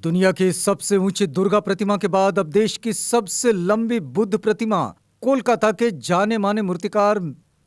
दुनिया की सबसे ऊंची दुर्गा प्रतिमा के बाद अब देश की सबसे लंबी बुद्ध प्रतिमा कोलकाता के जाने माने मूर्तिकार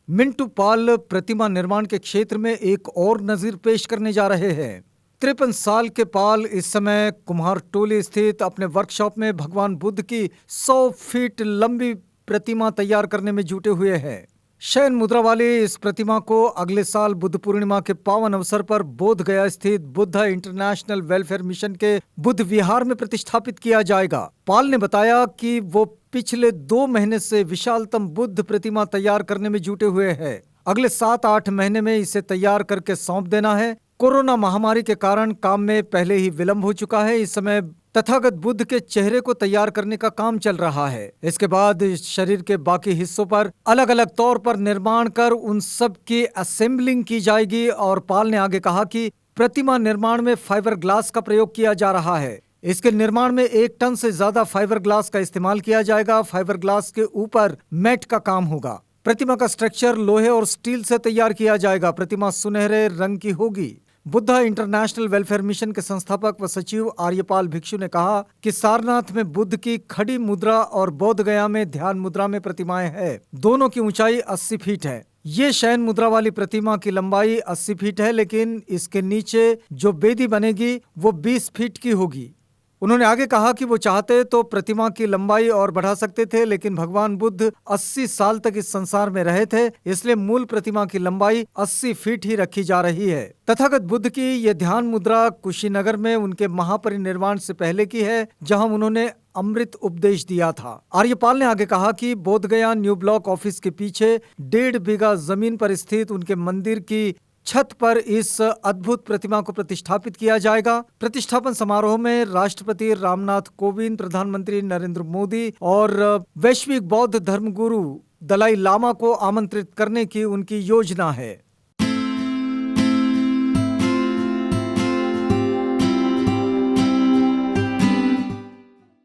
मिंटू पाल प्रतिमा निर्माण के क्षेत्र में एक और नजीर पेश करने जा रहे हैं। 53 साल के पाल इस समय कुम्हारटोली स्थित अपने वर्कशॉप में भगवान बुद्ध की 100 फीट लंबी प्रतिमा तैयार करने में जुटे हुए हैं। शयन मुद्रा वाली इस प्रतिमा को अगले साल बुद्ध पूर्णिमा के पावन अवसर पर बोध गया स्थित बुद्धा इंटरनेशनल वेलफेयर मिशन के बुद्ध विहार में प्रतिष्ठापित किया जाएगा। पाल ने बताया कि वो पिछले 2 महीने से विशालतम बुद्ध प्रतिमा तैयार करने में जुटे हुए हैं। अगले 7-8 महीने में इसे तैयार करके सौंप देना है। कोरोना महामारी के कारण काम में पहले ही विलंब हो चुका है। इस समय तथागत बुद्ध के चेहरे को तैयार करने का काम चल रहा है। इसके बाद शरीर के बाकी हिस्सों पर अलग अलग तौर पर निर्माण कर उन सब की असेंबलिंग की जाएगी। और पाल ने आगे कहा कि प्रतिमा निर्माण में फाइबर ग्लास का प्रयोग किया जा रहा है। इसके निर्माण में 1 टन से ज्यादा फाइबर ग्लास का इस्तेमाल किया जाएगा। फाइबर ग्लास के ऊपर मैट का काम होगा। प्रतिमा का स्ट्रक्चर लोहे और स्टील से तैयार किया जाएगा। प्रतिमा सुनहरे रंग की होगी। बुद्धा इंटरनेशनल वेलफेयर मिशन के संस्थापक व सचिव आर्यपाल भिक्षु ने कहा कि सारनाथ में बुद्ध की खड़ी मुद्रा और बोध गया में ध्यान मुद्रा में प्रतिमाएं हैं। दोनों की ऊंचाई 80 फीट है। ये शयन मुद्रा वाली प्रतिमा की लंबाई 80 फीट है, लेकिन इसके नीचे जो बेदी बनेगी वो 20 फीट की होगी। उन्होंने आगे कहा कि वो चाहते तो प्रतिमा की लंबाई और बढ़ा सकते थे, लेकिन भगवान बुद्ध 80 साल तक इस संसार में रहे थे, इसलिए मूल प्रतिमा की लंबाई 80 फीट ही रखी जा रही है। तथागत बुद्ध की ये ध्यान मुद्रा कुशीनगर में उनके महापरिनिर्वाण से पहले की है, जहां उन्होंने अमृत उपदेश दिया था। आर्यपाल ने आगे कहा कि बोधगया न्यू ब्लॉक ऑफिस के पीछे 1.5 बीघा जमीन पर स्थित उनके मंदिर की छत पर इस अद्भुत प्रतिमा को प्रतिष्ठापित किया जाएगा। प्रतिष्ठापन समारोह में राष्ट्रपति रामनाथ कोविंद, प्रधानमंत्री नरेंद्र मोदी और वैश्विक बौद्ध धर्मगुरु दलाई लामा को आमंत्रित करने की उनकी योजना है।